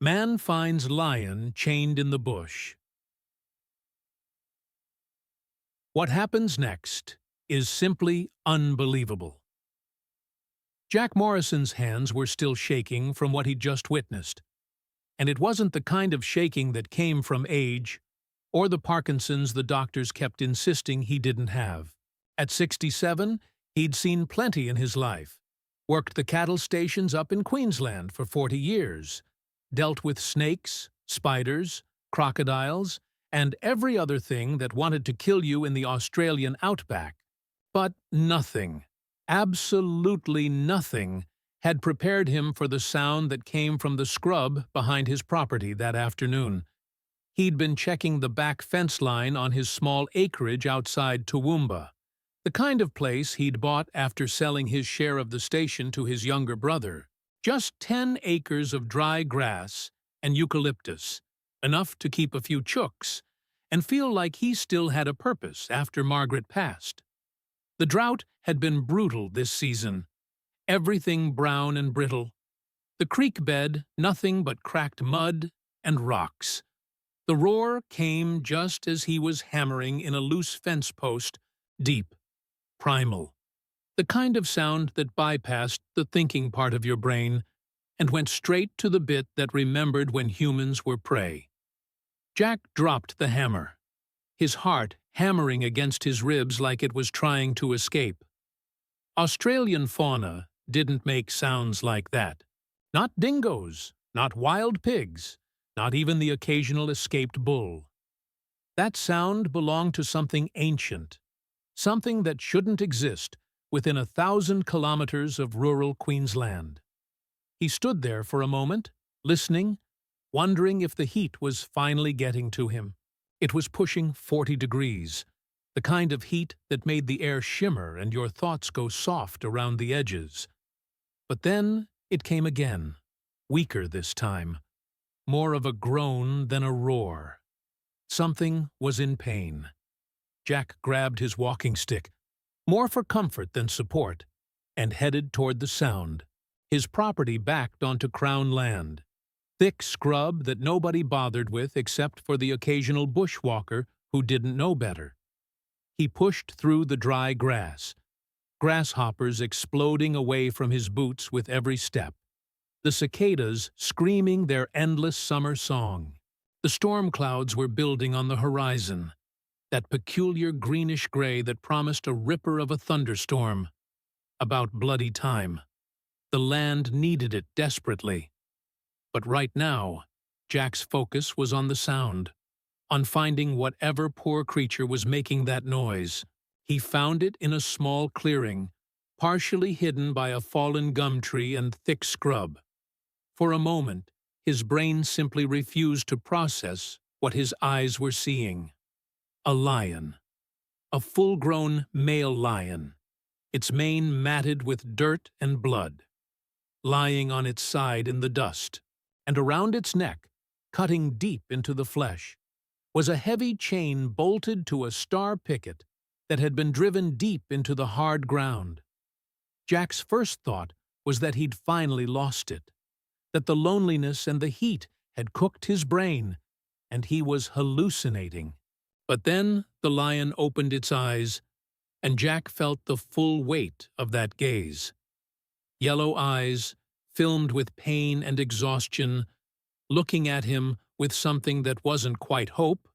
Man finds lion chained in the bush. What happens next is simply unbelievable. Jack Morrison's hands were still shaking from what he'd just witnessed, and it wasn't the kind of shaking that came from age or the Parkinson's the doctors kept insisting he didn't have. At 67, he'd seen plenty in his life, worked the cattle stations up in Queensland for 40 years, dealt with snakes, spiders, crocodiles, and every other thing that wanted to kill you in the Australian outback. But nothing, absolutely nothing, had prepared him for the sound that came from the scrub behind his property that afternoon. He'd been checking the back fence line on his small acreage outside Toowoomba, the kind of place he'd bought after selling his share of the station to his younger brother. Just 10 acres of dry grass and eucalyptus, enough to keep a few chooks, and feel like he still had a purpose after Margaret passed. The drought had been brutal this season, everything brown and brittle. The creek bed nothing but cracked mud and rocks. The roar came just as he was hammering in a loose fence post, deep, primal. The kind of sound that bypassed the thinking part of your brain and went straight to the bit that remembered when humans were prey. Jack dropped the hammer, his heart hammering against his ribs like it was trying to escape. Australian fauna didn't make sounds like that. Not dingoes, not wild pigs, not even the occasional escaped bull. That sound belonged to something ancient, something that shouldn't exist within 1,000 kilometers of rural Queensland. He stood there for a moment, listening, wondering if the heat was finally getting to him. It was pushing 40 degrees, the kind of heat that made the air shimmer and your thoughts go soft around the edges. But then it came again, weaker this time, more of a groan than a roar. Something was in pain. Jack grabbed his walking stick, more for comfort than support, and headed toward the sound. His property backed onto Crown land, thick scrub that nobody bothered with except for the occasional bushwalker who didn't know better. He pushed through the dry grass, grasshoppers exploding away from his boots with every step, the cicadas screaming their endless summer song. The storm clouds were building on the horizon, that peculiar greenish-gray that promised a ripper of a thunderstorm. About bloody time. The land needed it desperately. But right now, Jack's focus was on the sound, on finding whatever poor creature was making that noise. He found it in a small clearing, partially hidden by a fallen gum tree and thick scrub. For a moment, his brain simply refused to process what his eyes were seeing. A lion. A full-grown male lion, its mane matted with dirt and blood. Lying on its side in the dust, and around its neck, cutting deep into the flesh, was a heavy chain bolted to a star picket that had been driven deep into the hard ground. Jack's first thought was that he'd finally lost it, that the loneliness and the heat had cooked his brain, and he was hallucinating. But then the lion opened its eyes, and Jack felt the full weight of that gaze. Yellow eyes, filmed with pain and exhaustion, looking at him with something that wasn't quite hope,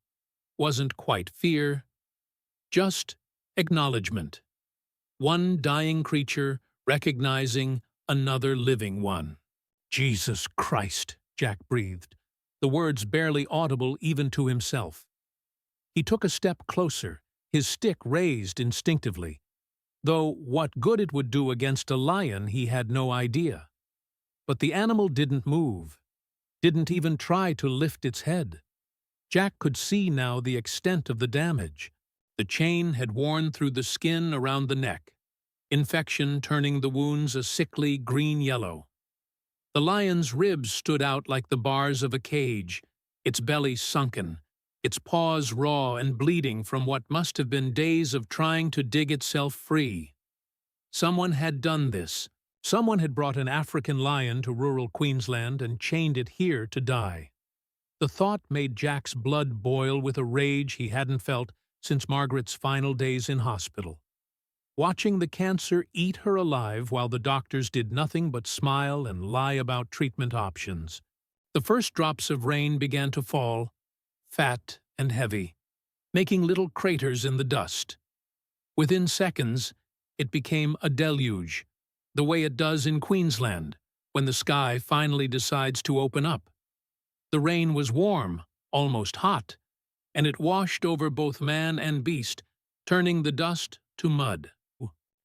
wasn't quite fear, just acknowledgement. One dying creature recognizing another living one. "Jesus Christ," Jack breathed, the words barely audible even to himself. He took a step closer, his stick raised instinctively, though what good it would do against a lion he had no idea. But the animal didn't move, didn't even try to lift its head. Jack could see now the extent of the damage. The chain had worn through the skin around the neck, infection turning the wounds a sickly green-yellow. The lion's ribs stood out like the bars of a cage, its belly sunken, its paws raw and bleeding from what must have been days of trying to dig itself free. Someone had done this, Someone had brought an African lion to rural Queensland and chained it here to die. The thought made Jack's blood boil with a rage he hadn't felt since Margaret's final days in hospital. Watching the cancer eat her alive while the doctors did nothing but smile and lie about treatment options. The first drops of rain began to fall, fat and heavy, making little craters in the dust. Within seconds, it became a deluge, the way it does in Queensland when the sky finally decides to open up. The rain was warm, almost hot, and it washed over both man and beast, turning the dust to mud.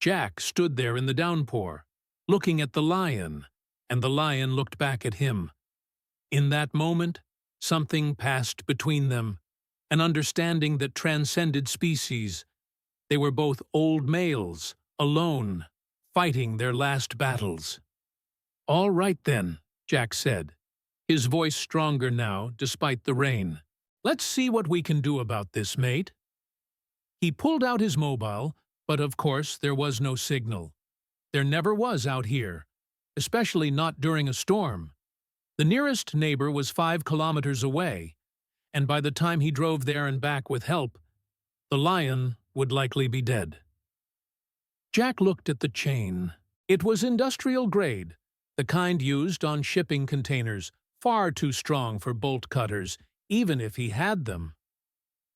Jack stood there in the downpour, looking at the lion, and the lion looked back at him. In that moment, something passed between them, an understanding that transcended species. They were both old males, alone, fighting their last battles. "All right then," Jack said, his voice stronger now despite the rain. "Let's see what we can do about this, mate." He pulled out his mobile, but of course there was no signal. There never was out here, especially not during a storm. The nearest neighbor was 5 kilometers away, and by the time he drove there and back with help, the lion would likely be dead. Jack looked at the chain. It was industrial grade, the kind used on shipping containers, far too strong for bolt cutters, even if he had them.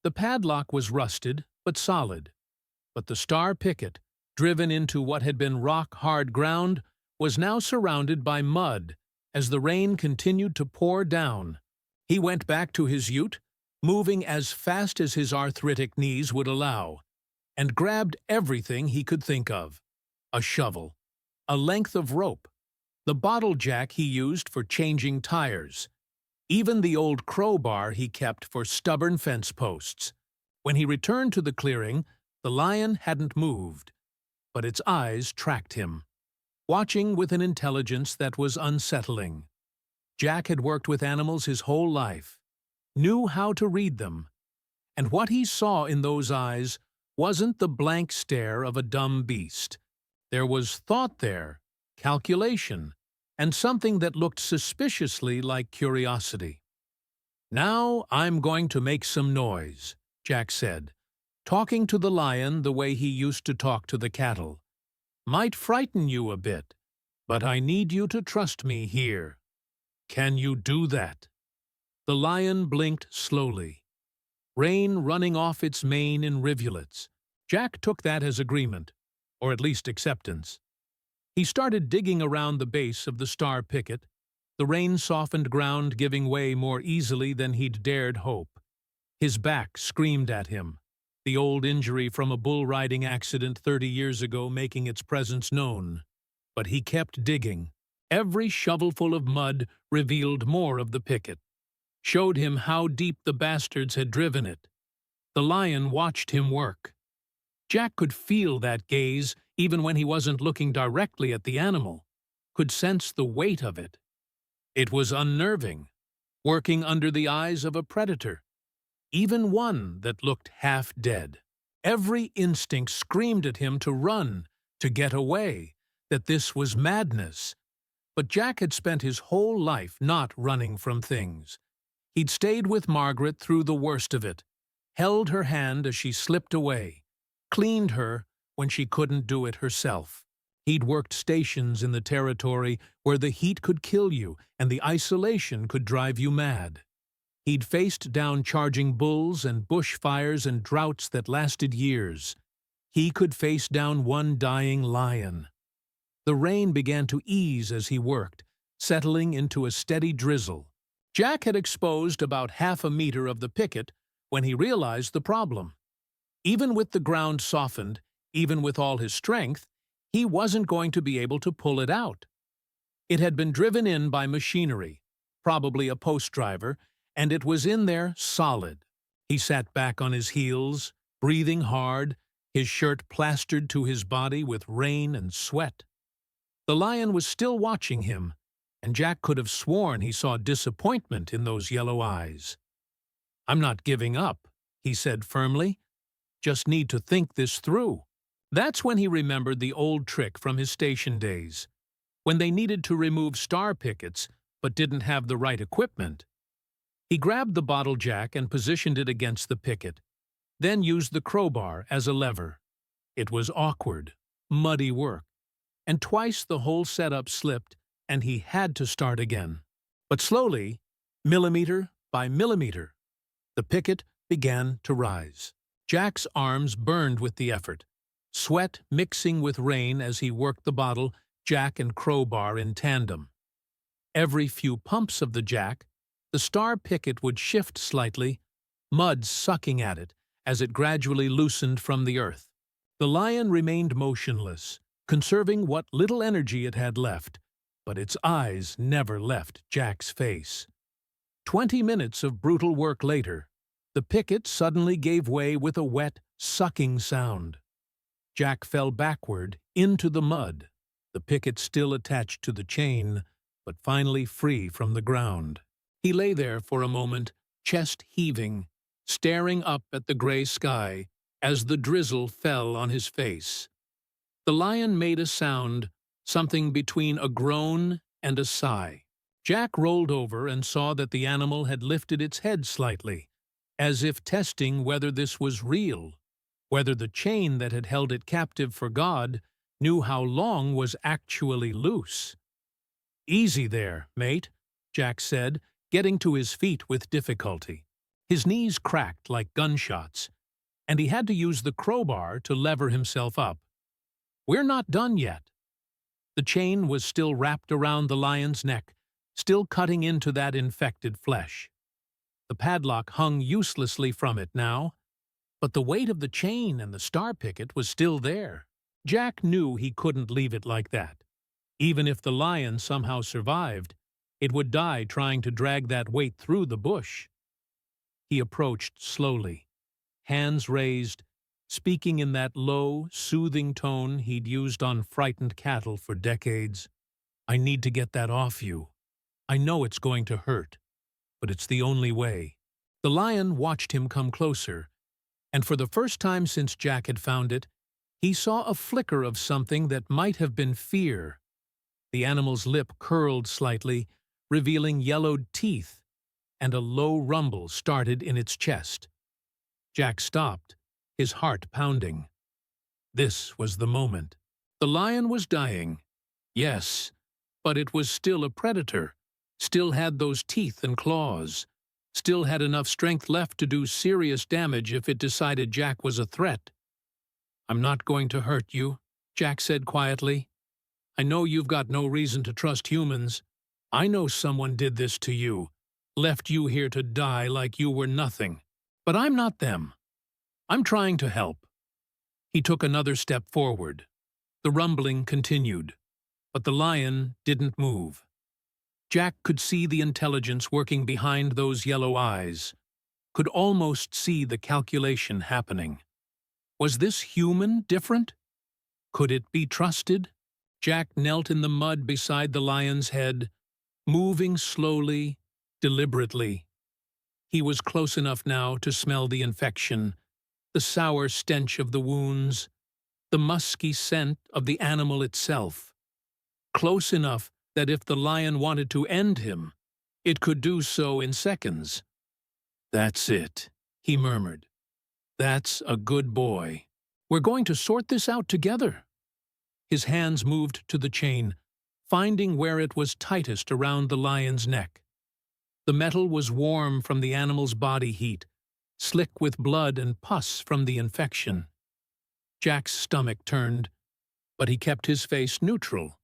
The padlock was rusted, but solid. But the star picket, driven into what had been rock-hard ground, was now surrounded by mud as the rain continued to pour down. He went back to his ute, moving as fast as his arthritic knees would allow, and grabbed everything he could think of. A shovel, a length of rope, the bottle jack he used for changing tires, even the old crowbar he kept for stubborn fence posts. When he returned to the clearing, the lion hadn't moved, but its eyes tracked him, watching with an intelligence that was unsettling. Jack had worked with animals his whole life, knew how to read them, and what he saw in those eyes wasn't the blank stare of a dumb beast. There was thought there, calculation, and something that looked suspiciously like curiosity. "Now I'm going to make some noise," Jack said, talking to the lion the way he used to talk to the cattle. "Might frighten you a bit, but I need you to trust me here. Can you do that?" The lion blinked slowly, rain running off its mane in rivulets. Jack took that as agreement, or at least acceptance. He started digging around the base of the star picket, the rain-softened ground giving way more easily than he'd dared hope. His back screamed at him, the old injury from a bull-riding accident 30 years ago making its presence known. But he kept digging. Every shovelful of mud revealed more of the picket, showed him how deep the bastards had driven it. The lion watched him work. Jack could feel that gaze even when he wasn't looking directly at the animal, could sense the weight of it. It was unnerving, working under the eyes of a predator, even one that looked half dead. Every instinct screamed at him to run, to get away, that this was madness. But Jack had spent his whole life not running from things. He'd stayed with Margaret through the worst of it, held her hand as she slipped away, cleaned her when she couldn't do it herself. He'd worked stations in the territory where the heat could kill you and the isolation could drive you mad. He'd faced down charging bulls and bushfires and droughts that lasted years. He could face down one dying lion. The rain began to ease as he worked, settling into a steady drizzle. Jack had exposed about half a meter of the picket when he realized the problem. Even with the ground softened, even with all his strength, he wasn't going to be able to pull it out. It had been driven in by machinery, probably a post driver, and it was in there solid. He sat back on his heels, breathing hard, his shirt plastered to his body with rain and sweat. The lion was still watching him, and Jack could have sworn he saw disappointment in those yellow eyes. "I'm not giving up," he said firmly. "Just need to think this through." That's when he remembered the old trick from his station days. when they needed to remove star pickets but didn't have the right equipment. He grabbed the bottle jack and positioned it against the picket, then used the crowbar as a lever. It was awkward, muddy work, and twice the whole setup slipped and he had to start again. But slowly, millimeter by millimeter, the picket began to rise. Jack's arms burned with the effort, sweat mixing with rain as he worked the bottle, jack and crowbar in tandem. Every few pumps of the jack, the star picket would shift slightly, mud sucking at it as it gradually loosened from the earth. The lion remained motionless, conserving what little energy it had left, but its eyes never left Jack's face. 20 minutes of brutal work later, the picket suddenly gave way with a wet, sucking sound. Jack fell backward into the mud, the picket still attached to the chain, but finally free from the ground. He lay there for a moment, chest heaving, staring up at the gray sky as the drizzle fell on his face. The lion made a sound, something between a groan and a sigh. Jack rolled over and saw that the animal had lifted its head slightly, as if testing whether this was real, whether the chain that had held it captive for God knew how long was actually loose. "Easy there, mate," Jack said, getting to his feet with difficulty. His knees cracked like gunshots, and he had to use the crowbar to lever himself up. "We're not done yet." The chain was still wrapped around the lion's neck, still cutting into that infected flesh. The padlock hung uselessly from it now, but the weight of the chain and the star picket was still there. Jack knew he couldn't leave it like that. Even if the lion somehow survived, it would die trying to drag that weight through the bush. He approached slowly, hands raised, speaking in that low, soothing tone he'd used on frightened cattle for decades. "I need to get that off you. I know it's going to hurt, but it's the only way." The lion watched him come closer, and for the first time since Jack had found it, he saw a flicker of something that might have been fear. The animal's lip curled slightly, revealing yellowed teeth, and a low rumble started in its chest. Jack stopped, his heart pounding. This was the moment. The lion was dying. Yes, but it was still a predator, still had those teeth and claws, still had enough strength left to do serious damage if it decided Jack was a threat. "I'm not going to hurt you," Jack said quietly. "I know you've got no reason to trust humans. I know someone did this to you, left you here to die like you were nothing. But I'm not them. I'm trying to help." He took another step forward. The rumbling continued, but the lion didn't move. Jack could see the intelligence working behind those yellow eyes, could almost see the calculation happening. Was this human different? Could it be trusted? Jack knelt in the mud beside the lion's head, moving slowly, deliberately. He was close enough now to smell the infection, the sour stench of the wounds, the musky scent of the animal itself. Close enough that if the lion wanted to end him, it could do so in seconds. "That's it," he murmured. "That's a good boy. We're going to sort this out together." His hands moved to the chain, finding where it was tightest around the lion's neck. The metal was warm from the animal's body heat, slick with blood and pus from the infection. Jack's stomach turned, but he kept his face neutral,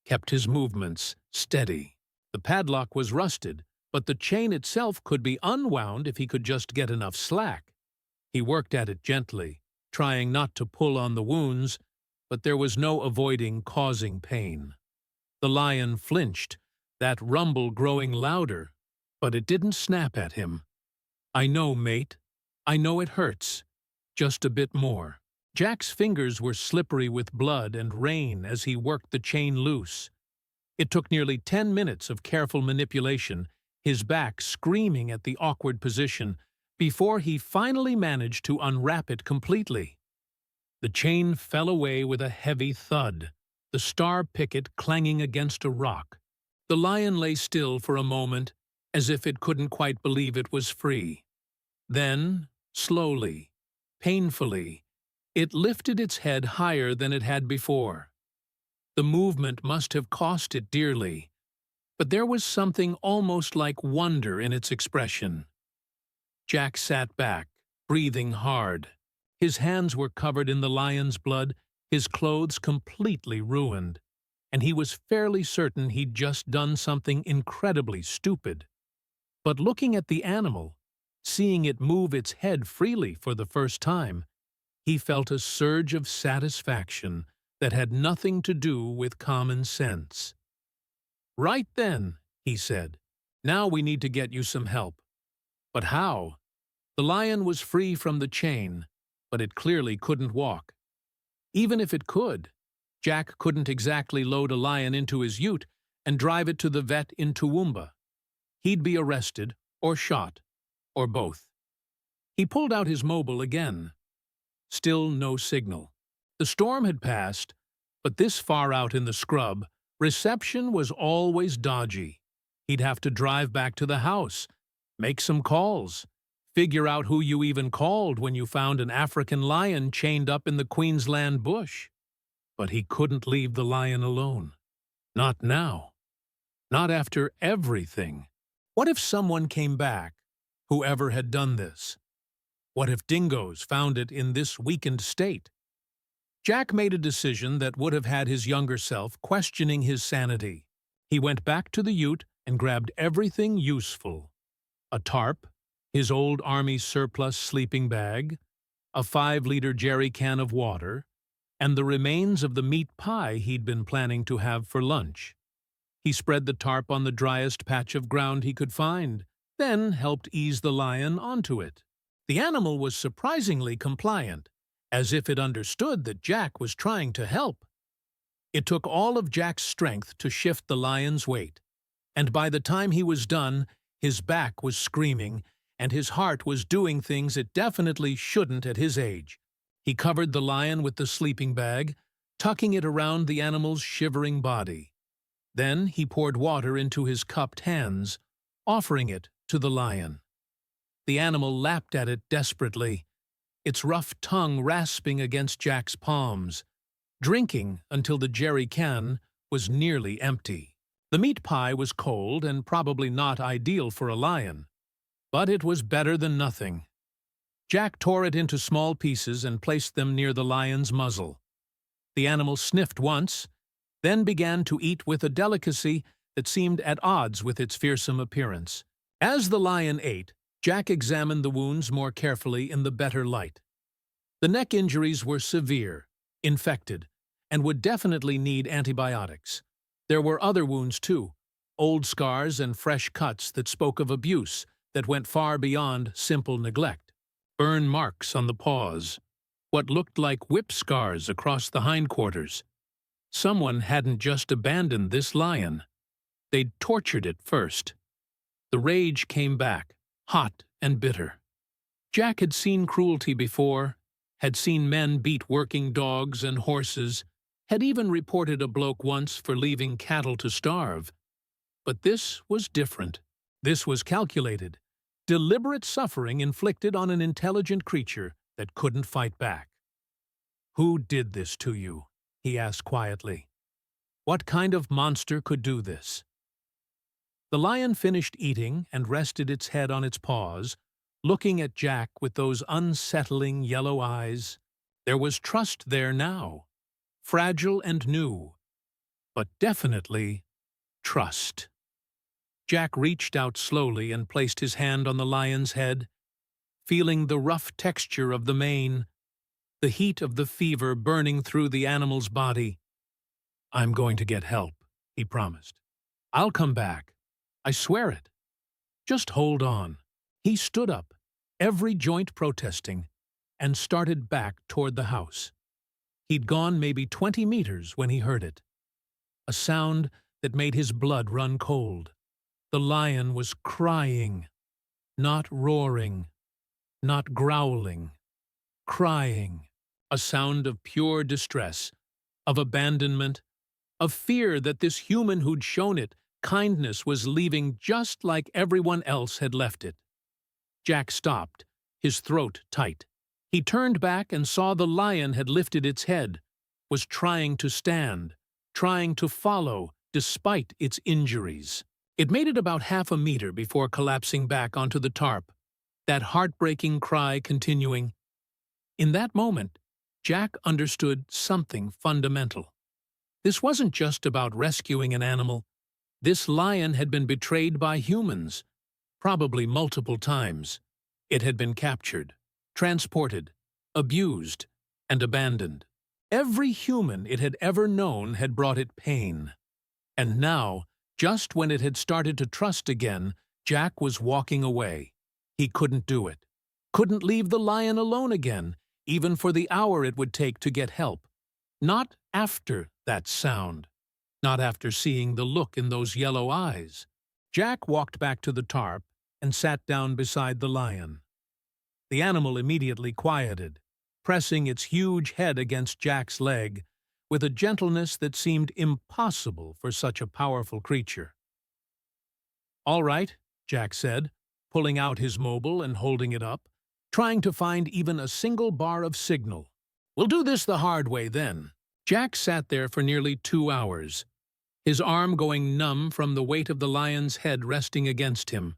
kept his movements steady. The padlock was rusted, but the chain itself could be unwound if he could just get enough slack. He worked at it gently, trying not to pull on the wounds, but there was no avoiding causing pain. The lion flinched, that rumble growing louder, but it didn't snap at him. "I know, mate. I know it hurts. Just a bit more." Jack's fingers were slippery with blood and rain as he worked the chain loose. It took nearly 10 minutes of careful manipulation, his back screaming at the awkward position, before he finally managed to unwrap it completely. The chain fell away with a heavy thud, the star picket clanging against a rock. The lion lay still for a moment, as if it couldn't quite believe it was free. Then, slowly, painfully, it lifted its head higher than it had before. The movement must have cost it dearly, but there was something almost like wonder in its expression. Jack sat back, breathing hard. His hands were covered in the lion's blood, his clothes completely ruined, and he was fairly certain he'd just done something incredibly stupid. But looking at the animal, seeing it move its head freely for the first time, he felt a surge of satisfaction that had nothing to do with common sense. "Right then," he said. "Now we need to get you some help." But how? The lion was free from the chain, but it clearly couldn't walk. Even if it could, Jack couldn't exactly load a lion into his ute and drive it to the vet in Toowoomba. He'd be arrested, or shot, or both. He pulled out his mobile again. Still no signal. The storm had passed, but this far out in the scrub, reception was always dodgy. He'd have to drive back to the house, make some calls, figure out who you even called when you found an African lion chained up in the Queensland bush. But he couldn't leave the lion alone. Not now. Not after everything. What if someone came back, whoever had done this? What if dingoes found it in this weakened state? Jack made a decision that would have had his younger self questioning his sanity. He went back to the ute and grabbed everything useful. A tarp, his old army surplus sleeping bag, a 5-liter jerry can of water, and the remains of the meat pie he'd been planning to have for lunch. He spread the tarp on the driest patch of ground he could find, then helped ease the lion onto it. The animal was surprisingly compliant, as if it understood that Jack was trying to help. It took all of Jack's strength to shift the lion's weight, and by the time he was done, his back was screaming, and his heart was doing things it definitely shouldn't at his age. He covered the lion with the sleeping bag, tucking it around the animal's shivering body. Then he poured water into his cupped hands, offering it to the lion. The animal lapped at it desperately, its rough tongue rasping against Jack's palms, drinking until the jerry can was nearly empty. The meat pie was cold and probably not ideal for a lion, but it was better than nothing. Jack tore it into small pieces and placed them near the lion's muzzle. The animal sniffed once, then began to eat with a delicacy that seemed at odds with its fearsome appearance. As the lion ate, Jack examined the wounds more carefully in the better light. The neck injuries were severe, infected, and would definitely need antibiotics. There were other wounds too, old scars and fresh cuts that spoke of abuse that went far beyond simple neglect. Burn marks on the paws, what looked like whip scars across the hindquarters. Someone hadn't just abandoned this lion. They'd tortured it first. The rage came back, hot and bitter. Jack had seen cruelty before, had seen men beat working dogs and horses, had even reported a bloke once for leaving cattle to starve. But this was different. This was calculated, deliberate suffering inflicted on an intelligent creature that couldn't fight back. "Who did this to you?" he asked quietly. "What kind of monster could do this?" The lion finished eating and rested its head on its paws, looking at Jack with those unsettling yellow eyes. There was trust there now, fragile and new, but definitely trust. Jack reached out slowly and placed his hand on the lion's head, feeling the rough texture of the mane, the heat of the fever burning through the animal's body. "I'm going to get help," he promised. "I'll come back. I swear it. Just hold on." He stood up, every joint protesting, and started back toward the house. He'd gone maybe 20 meters when he heard it. A sound that made his blood run cold. The lion was crying, not roaring, not growling, crying, a sound of pure distress, of abandonment, a fear that this human who'd shown it kindness was leaving just like everyone else had left it. Jack stopped, his throat tight. He turned back and saw the lion had lifted its head, was trying to stand, trying to follow despite its injuries. It made it about half a meter before collapsing back onto the tarp, that heartbreaking cry continuing. In that moment, Jack understood something fundamental. This wasn't just about rescuing an animal. This lion had been betrayed by humans, probably multiple times. It had been captured, transported, abused, and abandoned. Every human it had ever known had brought it pain. And now, just when it had started to trust again, Jack was walking away. He couldn't do it. Couldn't leave the lion alone again, even for the hour it would take to get help. Not after that sound. Not after seeing the look in those yellow eyes. Jack walked back to the tarp and sat down beside the lion. The animal immediately quieted, pressing its huge head against Jack's leg with a gentleness that seemed impossible for such a powerful creature. "All right," Jack said, pulling out his mobile and holding it up, trying to find even a single bar of signal. "We'll do this the hard way then." Jack sat there for nearly 2 hours, his arm going numb from the weight of the lion's head resting against him.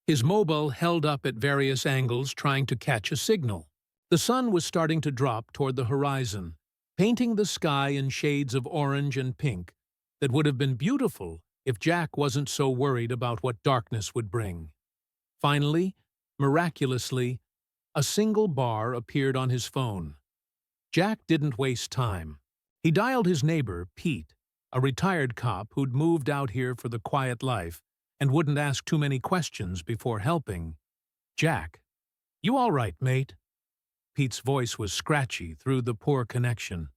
His mobile held up at various angles trying to catch a signal. The sun was starting to drop toward the horizon, painting the sky in shades of orange and pink that would have been beautiful if Jack wasn't so worried about what darkness would bring. Finally, miraculously, a single bar appeared on his phone. Jack didn't waste time. He dialed his neighbor, Pete, a retired cop who'd moved out here for the quiet life and wouldn't ask too many questions before helping. "Jack, you all right, mate?" Pete's voice was scratchy through the poor connection.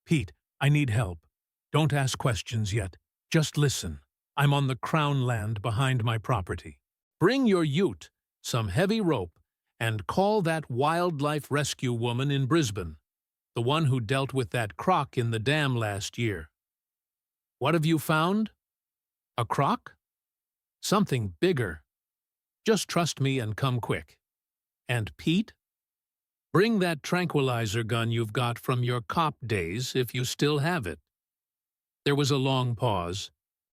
"Pete, I need help. Don't ask questions yet. Just listen. I'm on the crown land behind my property. Bring your ute, some heavy rope, and call that wildlife rescue woman in Brisbane, the one who dealt with that croc in the dam last year." "What have you found?" "A croc?" "Something bigger. Just trust me and come quick." "And Pete? Bring that tranquilizer gun you've got from your cop days if you still have it." There was a long pause.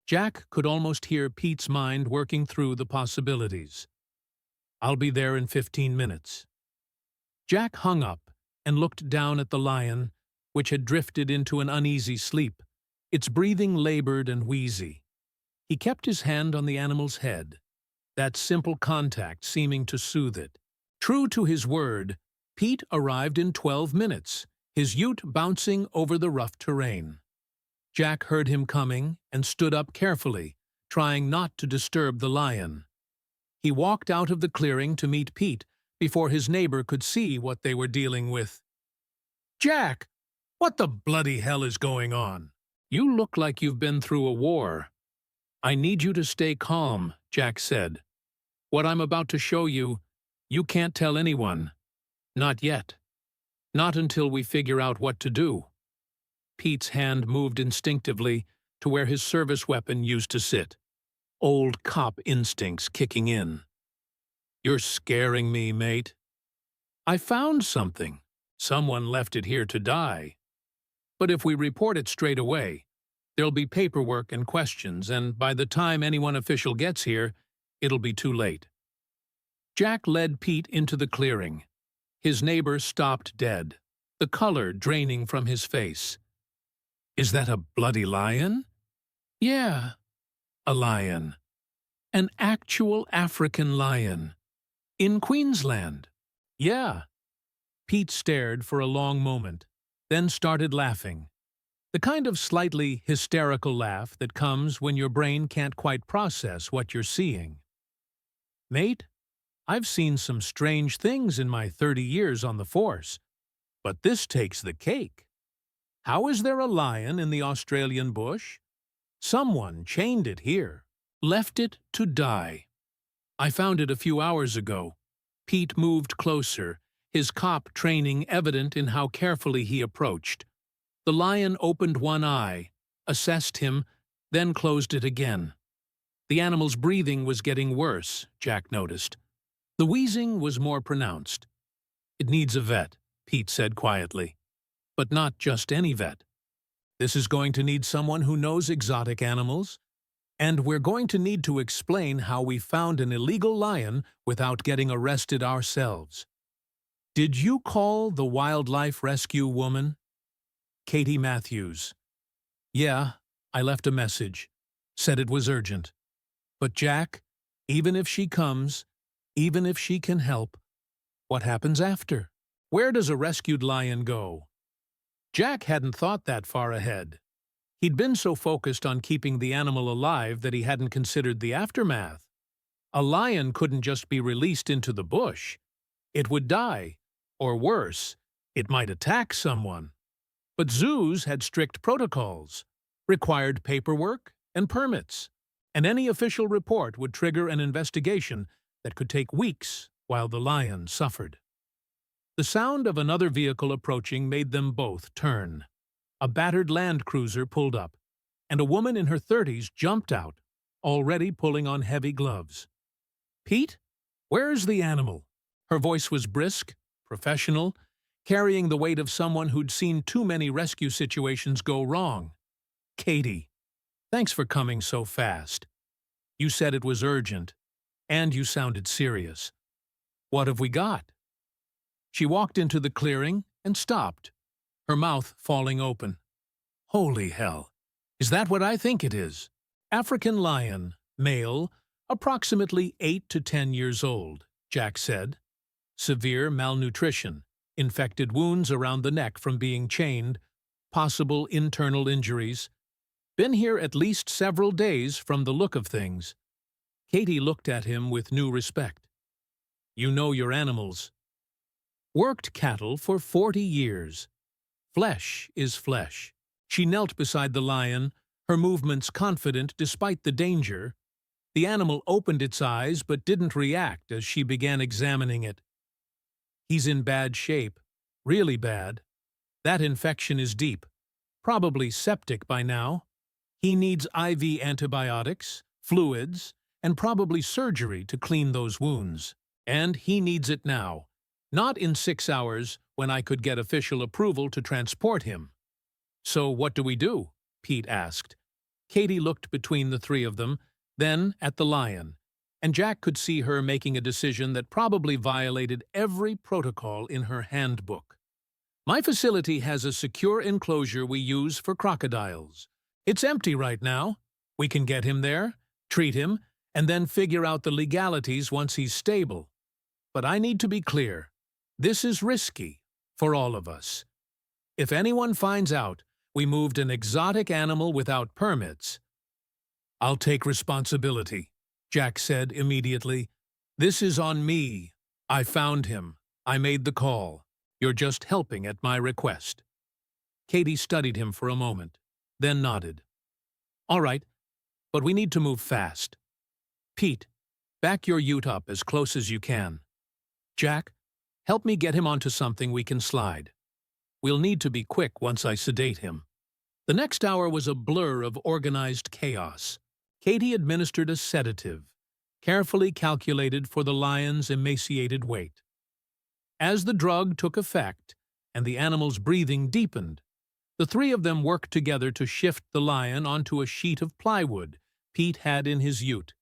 Jack could almost hear Pete's mind working through the possibilities. "I'll be there in 15 minutes." Jack hung up and looked down at the lion, which had drifted into an uneasy sleep, its breathing labored and wheezy. He kept his hand on the animal's head, that simple contact seeming to soothe it. True to his word, Pete arrived in 12 minutes, his ute bouncing over the rough terrain. Jack heard him coming and stood up carefully, trying not to disturb the lion. He walked out of the clearing to meet Pete before his neighbor could see what they were dealing with. "Jack, what the bloody hell is going on? You look like you've been through a war." "I need you to stay calm," Jack said. "What I'm about to show you, you can't tell anyone. Not yet. Not until we figure out what to do." Pete's hand moved instinctively to where his service weapon used to sit. Old cop instincts kicking in. "You're scaring me, mate." "I found something. Someone left it here to die. But if we report it straight away, there'll be paperwork and questions, and by the time anyone official gets here, it'll be too late." Jack led Pete into the clearing. His neighbor stopped dead, the color draining from his face. "Is that a bloody lion?" "Yeah, a lion. An actual African lion. In Queensland." "Yeah." Pete stared for a long moment, then started laughing. The kind of slightly hysterical laugh that comes when your brain can't quite process what you're seeing. "Mate, I've seen some strange things in my 30 years on the force, but this takes the cake. How is there a lion in the Australian bush? Someone chained it here, left it to die. I found it a few hours ago." Pete moved closer, his cop training evident in how carefully he approached. The lion opened one eye, assessed him, then closed it again. The animal's breathing was getting worse, Jack noticed. The wheezing was more pronounced. "It needs a vet," Pete said quietly. "But not just any vet. This is going to need someone who knows exotic animals, and we're going to need to explain how we found an illegal lion without getting arrested ourselves." "Did you call the wildlife rescue woman?" "Katie Matthews." "Yeah, I left a message. Said it was urgent. But Jack, even if she comes, even if she can help, what happens after? Where does a rescued lion go?" Jack hadn't thought that far ahead. He'd been so focused on keeping the animal alive that he hadn't considered the aftermath. A lion couldn't just be released into the bush. It would die, or worse, it might attack someone. But zoos had strict protocols, required paperwork and permits, and any official report would trigger an investigation that could take weeks while the lion suffered. The sound of another vehicle approaching made them both turn. A battered Land Cruiser pulled up, and a woman in her 30s jumped out, already pulling on heavy gloves. "Pete, where's the animal?" Her voice was brisk, professional, carrying the weight of someone who'd seen too many rescue situations go wrong. "Katie, thanks for coming so fast. You said it was urgent, and you sounded serious. What have we got?" She walked into the clearing and stopped, her mouth falling open. "Holy hell! Is that what I think it is?" "African lion, male, approximately 8 to 10 years old," Jack said. "Severe malnutrition, infected wounds around the neck from being chained, possible internal injuries. Been here at least several days from the look of things." Katie looked at him with new respect. "You know your animals." "Worked cattle for 40 years. Flesh is flesh." She knelt beside the lion, her movements confident despite the danger. The animal opened its eyes but didn't react as she began examining it. "He's in bad shape, really bad. That infection is deep, probably septic by now. He needs IV antibiotics, fluids, and probably surgery to clean those wounds. And he needs it now, not in 6 hours when I could get official approval to transport him." "So what do we do?" Pete asked. Katie looked between the three of them, then at the lion, and Jack could see her making a decision that probably violated every protocol in her handbook. "My facility has a secure enclosure we use for crocodiles. It's empty right now. We can get him there, treat him, and then figure out the legalities once he's stable. But I need to be clear. This is risky for all of us. If anyone finds out we moved an exotic animal without permits—" "I'll take responsibility," Jack said immediately. "This is on me. I found him. I made the call. You're just helping at my request." Katie studied him for a moment, then nodded. "All right, but we need to move fast. Pete, back your ute up as close as you can. Jack, help me get him onto something we can slide. We'll need to be quick once I sedate him." The next hour was a blur of organized chaos. Katie administered a sedative, carefully calculated for the lion's emaciated weight. As the drug took effect and the animal's breathing deepened, the three of them worked together to shift the lion onto a sheet of plywood Pete had in his ute,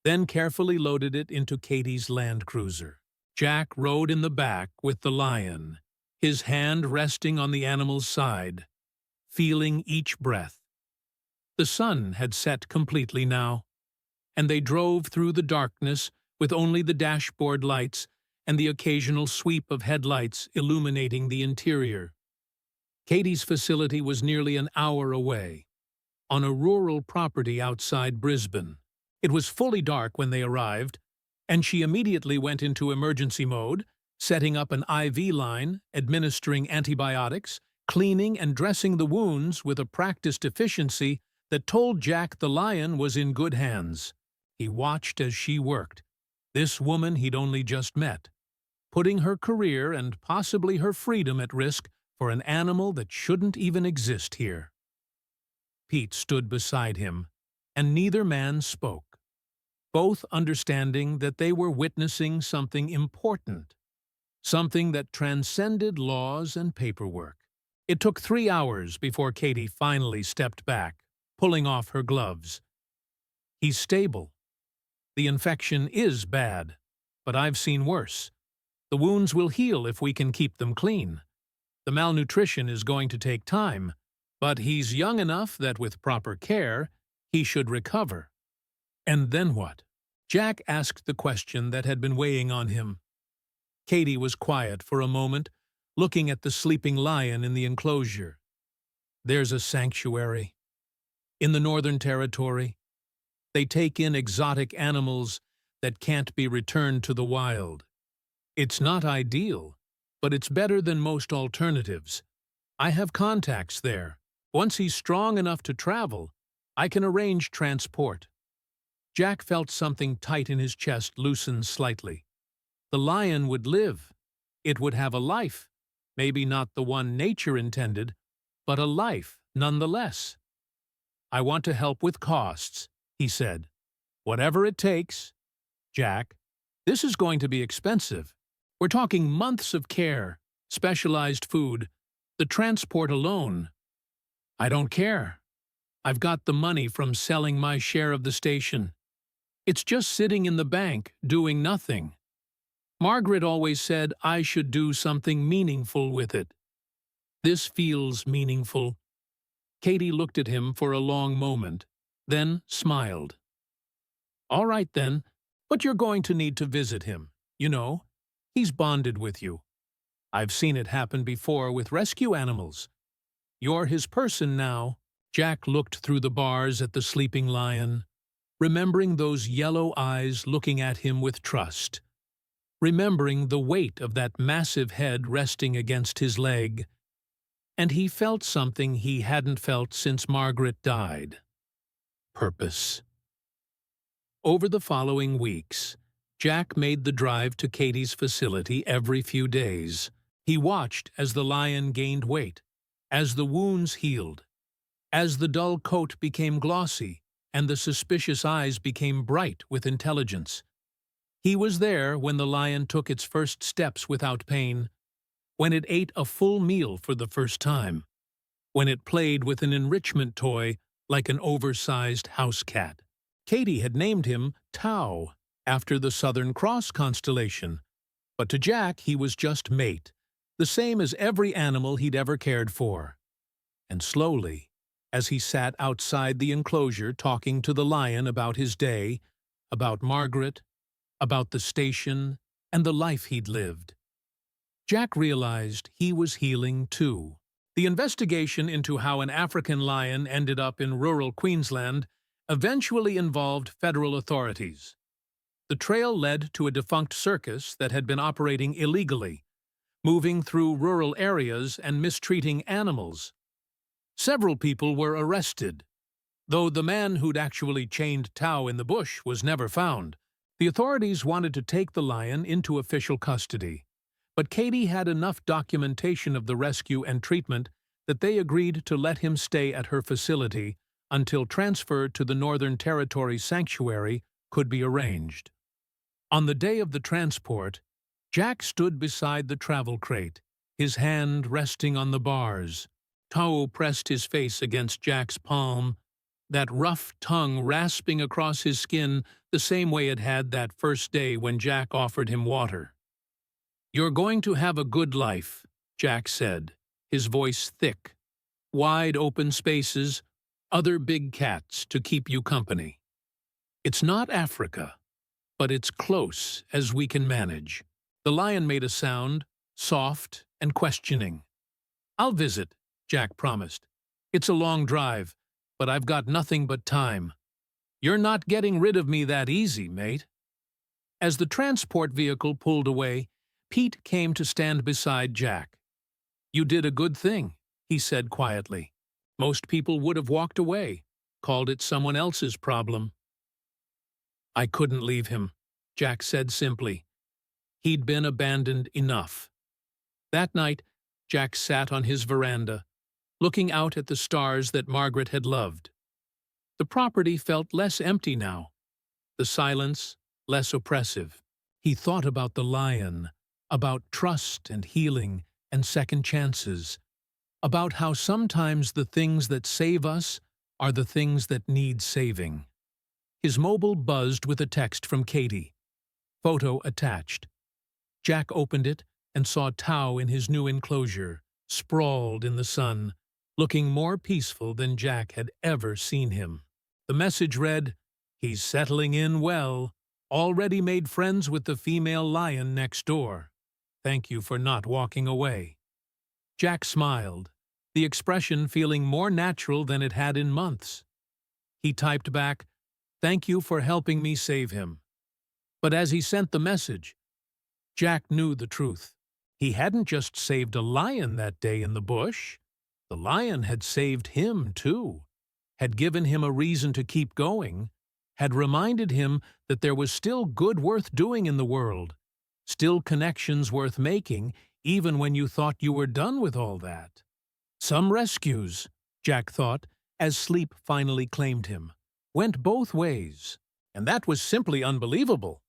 then carefully loaded it into Katie's Land Cruiser. Jack rode in the back with the lion, his hand resting on the animal's side, feeling each breath. The sun had set completely now, and they drove through the darkness with only the dashboard lights and the occasional sweep of headlights illuminating the interior. Katie's facility was nearly an hour away, on a rural property outside Brisbane. It was fully dark when they arrived, and she immediately went into emergency mode, setting up an IV line, administering antibiotics, cleaning and dressing the wounds with a practiced efficiency that told Jack the lion was in good hands. He watched as she worked, this woman he'd only just met, putting her career and possibly her freedom at risk for an animal that shouldn't even exist here. Pete stood beside him, and neither man spoke, both understanding that they were witnessing something important, something that transcended laws and paperwork. It took 3 hours before Katie finally stepped back, pulling off her gloves. "He's stable. The infection is bad, but I've seen worse. The wounds will heal if we can keep them clean. The malnutrition is going to take time, but he's young enough that with proper care, he should recover." "And then what?" Jack asked the question that had been weighing on him. Katie was quiet for a moment, looking at the sleeping lion in the enclosure. "There's a sanctuary. In the Northern Territory, they take in exotic animals that can't be returned to the wild. It's not ideal, but it's better than most alternatives. I have contacts there. Once he's strong enough to travel, I can arrange transport." Jack felt something tight in his chest loosen slightly. The lion would live. It would have a life, maybe not the one nature intended, but a life nonetheless. "I want to help with costs," he said. "Whatever it takes." "Jack, this is going to be expensive. We're talking months of care, specialized food, the transport alone." "I don't care. I've got the money from selling my share of the station. It's just sitting in the bank, doing nothing. Margaret always said I should do something meaningful with it. This feels meaningful." Katie looked at him for a long moment, then smiled. "All right then, but you're going to need to visit him. You know, he's bonded with you. I've seen it happen before with rescue animals. You're his person now." Jack looked through the bars at the sleeping lion, remembering those yellow eyes looking at him with trust, remembering the weight of that massive head resting against his leg, and he felt something he hadn't felt since Margaret died. Purpose. Over the following weeks, Jack made the drive to Katie's facility every few days. He watched as the lion gained weight, as the wounds healed, as the dull coat became glossy and the suspicious eyes became bright with intelligence. He was there when the lion took its first steps without pain, when it ate a full meal for the first time, when it played with an enrichment toy like an oversized house cat. Katie had named him Tau, after the Southern Cross constellation, but to Jack he was just mate, the same as every animal he'd ever cared for. And slowly, as he sat outside the enclosure talking to the lion about his day, about Margaret, about the station, and the life he'd lived, Jack realized he was healing too. The investigation into how an African lion ended up in rural Queensland eventually involved federal authorities. The trail led to a defunct circus that had been operating illegally, moving through rural areas and mistreating animals. Several people were arrested, though the man who'd actually chained Tau in the bush was never found. The authorities wanted to take the lion into official custody, but Katie had enough documentation of the rescue and treatment that they agreed to let him stay at her facility until transfer to the Northern Territory Sanctuary could be arranged. On the day of the transport, Jack stood beside the travel crate, his hand resting on the bars. Tau pressed his face against Jack's palm, that rough tongue rasping across his skin the same way it had that first day when Jack offered him water. "You're going to have a good life," Jack said, his voice thick. "Wide open spaces, other big cats to keep you company. It's not Africa, but it's close as we can manage." The lion made a sound, soft and questioning. "I'll visit," Jack promised. "It's a long drive, but I've got nothing but time. You're not getting rid of me that easy, mate." As the transport vehicle pulled away, Pete came to stand beside Jack. "You did a good thing," he said quietly. "Most people would have walked away, called it someone else's problem." "I couldn't leave him," Jack said simply. He'd been abandoned enough. That night, Jack sat on his veranda, looking out at the stars that Margaret had loved. The property felt less empty now, the silence less oppressive. He thought about the lion, about trust and healing and second chances, about how sometimes the things that save us are the things that need saving. His mobile buzzed with a text from Katie. Photo attached. Jack opened it and saw Tao in his new enclosure, sprawled in the sun, looking more peaceful than Jack had ever seen him. The message read, "He's settling in well, already made friends with the female lion next door. Thank you for not walking away." Jack smiled, the expression feeling more natural than it had in months. He typed back, "Thank you for helping me save him." But as he sent the message, Jack knew the truth. He hadn't just saved a lion that day in the bush. The lion had saved him, too, had given him a reason to keep going, had reminded him that there was still good worth doing in the world, still connections worth making, even when you thought you were done with all that. Some rescues, Jack thought, as sleep finally claimed him, went both ways, and that was simply unbelievable.